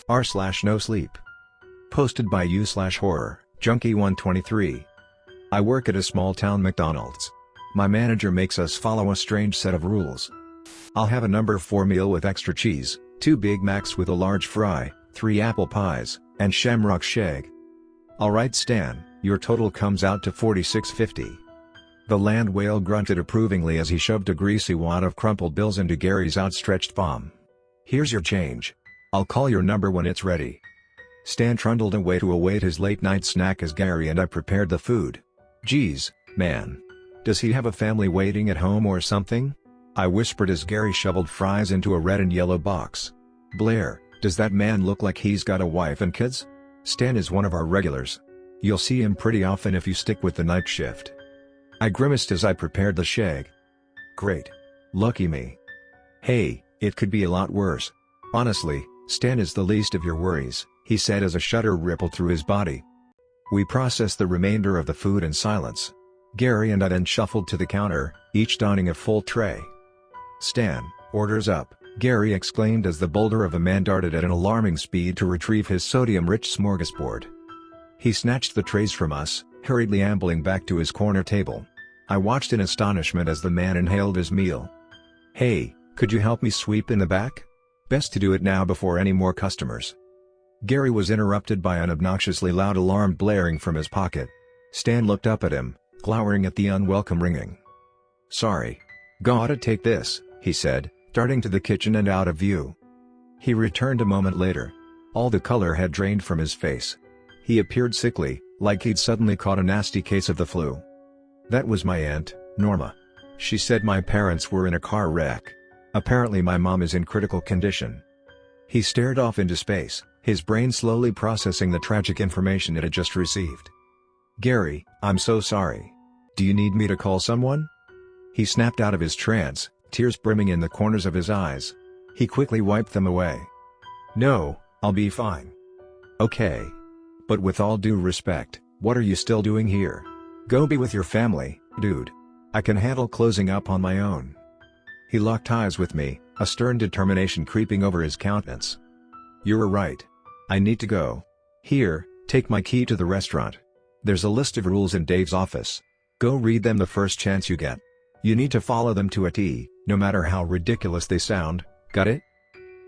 r/NoSleep. Posted by u/horror, junkie123. I work at a small town McDonald's. My manager makes us follow a strange set of rules. I'll have a number 4 meal with extra cheese, 2 Big Macs with a large fry, 3 apple pies, and shamrock shake. Alright Stan, your total comes out to $46.50. The land whale grunted approvingly as he shoved a greasy wad of crumpled bills into Gary's outstretched palm. Here's your change. I'll call your number when it's ready. Stan trundled away to await his late-night snack as Gary and I prepared the food. Geez, man. Does he have a family waiting at home or something? I whispered as Gary shoveled fries into a red and yellow box. Blair, does that man look like he's got a wife and kids? Stan is one of our regulars. You'll see him pretty often if you stick with the night shift. I grimaced as I prepared the shake. Great. Lucky me. Hey, it could be a lot worse. Honestly, Stan is the least of your worries, he said as a shudder rippled through his body. We processed the remainder of the food in silence. Gary and I then shuffled to the counter, each donning a full tray. Stan, orders up, Gary exclaimed as the boulder of a man darted at an alarming speed to retrieve his sodium-rich smorgasbord. He snatched the trays from us, hurriedly ambling back to his corner table. I watched in astonishment as the man inhaled his meal. Hey, could you help me sweep in the back? Best to do it now before any more customers. Gary was interrupted by an obnoxiously loud alarm blaring from his pocket. Stan looked up at him, glowering at the unwelcome ringing. Sorry. Gotta take this, he said, darting to the kitchen and out of view. He returned a moment later. All the color had drained from his face. He appeared sickly, like he'd suddenly caught a nasty case of the flu. That was my aunt, Norma. She said my parents were in a car wreck. Apparently my mom is in critical condition. He stared off into space, his brain slowly processing the tragic information it had just received. Gary, I'm so sorry. Do you need me to call someone? He snapped out of his trance, tears brimming in the corners of his eyes. He quickly wiped them away. No, I'll be fine. Okay. But with all due respect, what are you still doing here? Go be with your family, dude. I can handle closing up on my own. He locked eyes with me, a stern determination creeping over his countenance. You're right. I need to go. Here, take my key to the restaurant. There's a list of rules in Dave's office. Go read them the first chance you get. You need to follow them to a T, no matter how ridiculous they sound, got it?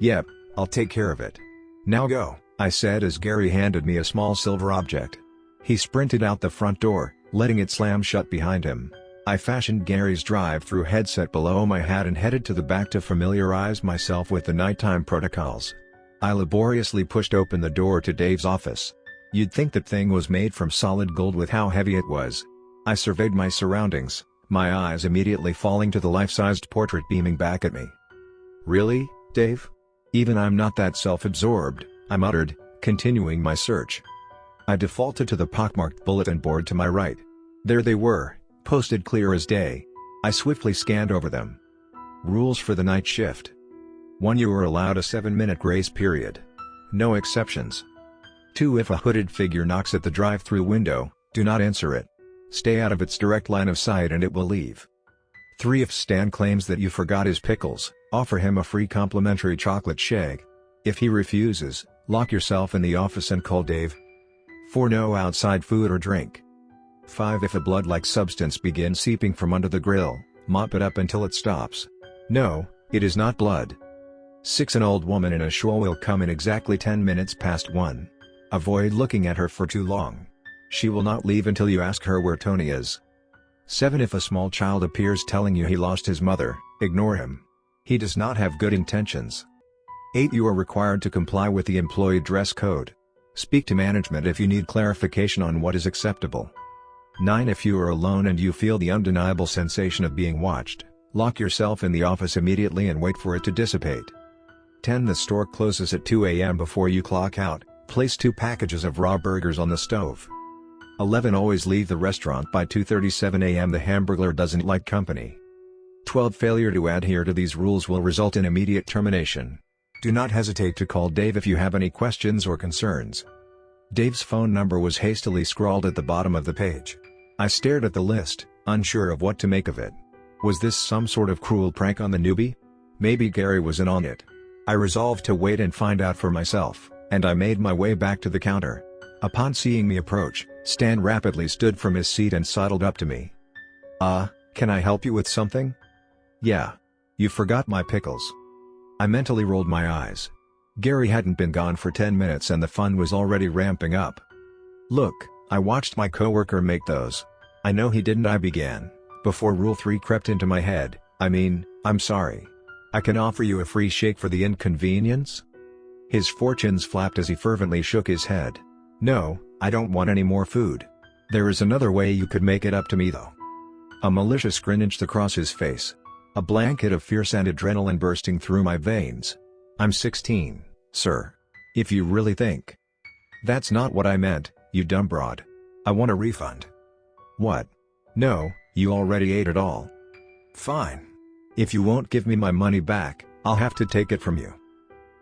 Yep, I'll take care of it. Now go, I said as Gary handed me a small silver object. He sprinted out the front door, letting it slam shut behind him. I fashioned Gary's drive-through headset below my hat and headed to the back to familiarize myself with the nighttime protocols. I laboriously pushed open the door to Dave's office. You'd think that thing was made from solid gold with how heavy it was. I surveyed my surroundings, my eyes immediately falling to the life-sized portrait beaming back at me. Really, Dave? Even I'm not that self-absorbed, I muttered, continuing my search. I defaulted to the pockmarked bulletin board to my right. There they were, posted clear as day. I swiftly scanned over them. Rules for the night shift. 1. You are allowed a 7-minute grace period. No exceptions. 2. If a hooded figure knocks at the drive-through window, do not answer it. Stay out of its direct line of sight and it will leave. 3. If Stan claims that you forgot his pickles, offer him a free complimentary chocolate shake. If he refuses, lock yourself in the office and call Dave. 4. No outside food or drink. 5. If a blood-like substance begins seeping from under the grill, mop it up until it stops. No, it is not blood. 6. An old woman in a shawl will come in exactly 10 minutes past 1. Avoid looking at her for too long. She will not leave until you ask her where Tony is. 7. If a small child appears telling you he lost his mother, ignore him. He does not have good intentions. 8. You are required to comply with the employee dress code. Speak to management if you need clarification on what is acceptable. 9. If you are alone and you feel the undeniable sensation of being watched, lock yourself in the office immediately and wait for it to dissipate. 10. The store closes at 2 a.m. Before you clock out, place 2 packages of raw burgers on the stove. 11. Always leave the restaurant by 2:37 a.m. The Hamburglar doesn't like company. 12. Failure to adhere to these rules will result in immediate termination. Do not hesitate to call Dave if you have any questions or concerns. Dave's phone number was hastily scrawled at the bottom of the page. I stared at the list, unsure of what to make of it. Was this some sort of cruel prank on the newbie? Maybe Gary was in on it. I resolved to wait and find out for myself, and I made my way back to the counter. Upon seeing me approach, Stan rapidly stood from his seat and sidled up to me. Can I help you with something?" "Yeah. You forgot my pickles." I mentally rolled my eyes. Gary hadn't been gone for 10 minutes and the fun was already ramping up. "Look, I watched my coworker make those. I know he didn't," I began, before Rule 3 crept into my head. I'm sorry. I can offer you a free shake for the inconvenience?" His fortunes flapped as he fervently shook his head. "No, I don't want any more food. There is another way you could make it up to me though." A malicious grin inched across his face. A blanket of fierce and adrenaline bursting through my veins. "I'm 16, sir. If you really think." "That's not what I meant, you dumb broad. I want a refund." "What? No, you already ate it all." "Fine. If you won't give me my money back, I'll have to take it from you."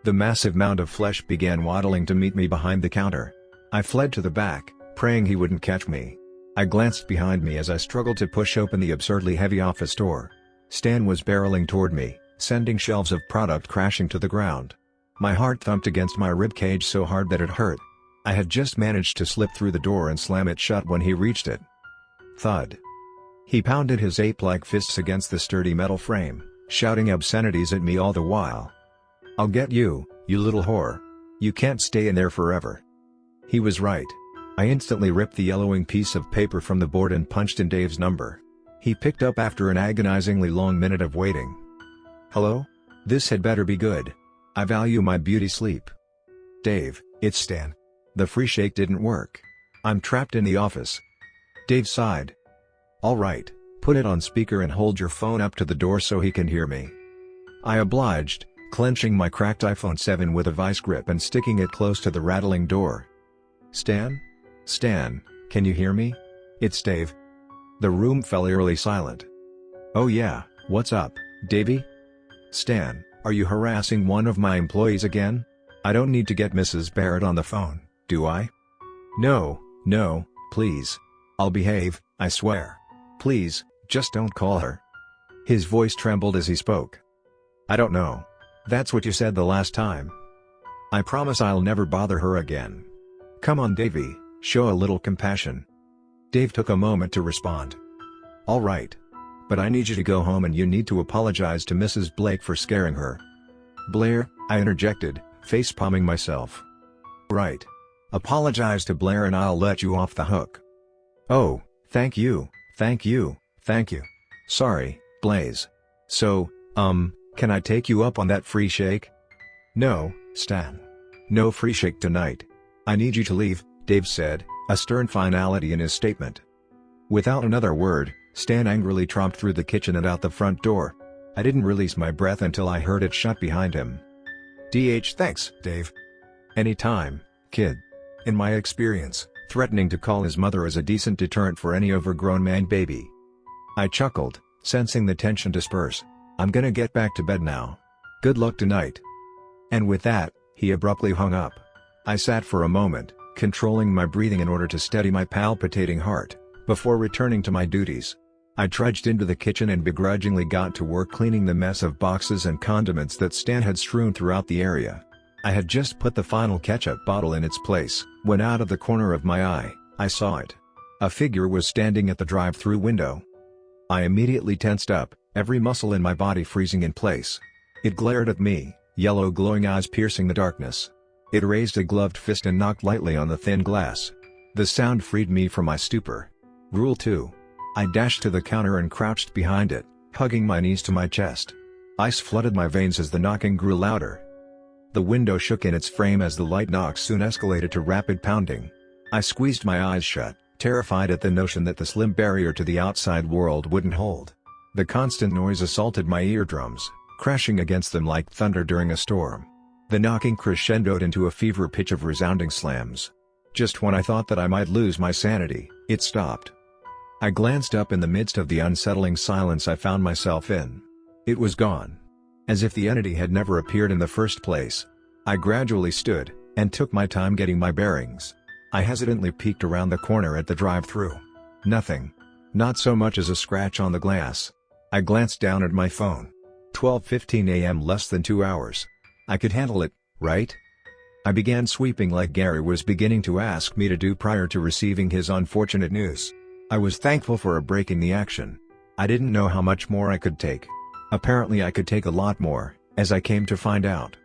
The massive mound of flesh began waddling to meet me behind the counter. I fled to the back, praying he wouldn't catch me. I glanced behind me as I struggled to push open the absurdly heavy office door. Stan was barreling toward me, sending shelves of product crashing to the ground. My heart thumped against my ribcage so hard that it hurt. I had just managed to slip through the door and slam it shut when he reached it. Thud. He pounded his ape-like fists against the sturdy metal frame, shouting obscenities at me all the while. "I'll get you, you little whore. You can't stay in there forever." He was right. I instantly ripped the yellowing piece of paper from the board and punched in Dave's number. He picked up after an agonizingly long minute of waiting. "Hello? This had better be good. I value my beauty sleep." "Dave, it's Stan. The free shake didn't work. I'm trapped in the office." Dave sighed. "All right, put it on speaker and hold your phone up to the door so he can hear me." I obliged, clenching my cracked iPhone 7 with a vice grip and sticking it close to the rattling door. "Stan? Stan, can you hear me? It's Dave." The room fell eerily silent. "Oh yeah, what's up, Davey?" "Stan, are you harassing one of my employees again? I don't need to get Mrs. Barrett on the phone, do I?" No, please. I'll behave, I swear. Please, just don't call her." His voice trembled as he spoke. "I don't know. That's what you said the last time." "I promise I'll never bother her again. Come on Davey, show a little compassion." Dave took a moment to respond. "All right. But I need you to go home and you need to apologize to Mrs. Blake for scaring her." "Blair," I interjected, face-palming myself. "Right. Apologize to Blair and I'll let you off the hook." "Oh, thank you. Sorry, Blaze. So, can I take you up on that free shake?" "No, Stan. No free shake tonight. I need you to leave," Dave said, a stern finality in his statement. Without another word, Stan angrily tromped through the kitchen and out the front door. I didn't release my breath until I heard it shut behind him. Thanks, Dave. "Anytime, kid." In my experience, threatening to call his mother is a decent deterrent for any overgrown man-baby. I chuckled, sensing the tension disperse. "I'm gonna get back to bed now. Good luck tonight." And with that, he abruptly hung up. I sat for a moment, controlling my breathing in order to steady my palpitating heart, before returning to my duties. I trudged into the kitchen and begrudgingly got to work cleaning the mess of boxes and condiments that Stan had strewn throughout the area. I had just put the final ketchup bottle in its place, when out of the corner of my eye, I saw it. A figure was standing at the drive-thru window. I immediately tensed up, every muscle in my body freezing in place. It glared at me, yellow glowing eyes piercing the darkness. It raised a gloved fist and knocked lightly on the thin glass. The sound freed me from my stupor. Rule 2. I dashed to the counter and crouched behind it, hugging my knees to my chest. Ice flooded my veins as the knocking grew louder. The window shook in its frame as the light knocks soon escalated to rapid pounding. I squeezed my eyes shut, terrified at the notion that the slim barrier to the outside world wouldn't hold. The constant noise assaulted my eardrums, crashing against them like thunder during a storm. The knocking crescendoed into a fever pitch of resounding slams. Just when I thought that I might lose my sanity, it stopped. I glanced up in the midst of the unsettling silence I found myself in. It was gone. As if the entity had never appeared in the first place. I gradually stood, and took my time getting my bearings. I hesitantly peeked around the corner at the drive-thru. Nothing. Not so much as a scratch on the glass. I glanced down at my phone. 12:15 a.m. less than 2 hours. I could handle it, right? I began sweeping like Gary was beginning to ask me to do prior to receiving his unfortunate news. I was thankful for a break in the action. I didn't know how much more I could take. Apparently I could take a lot more, as I came to find out.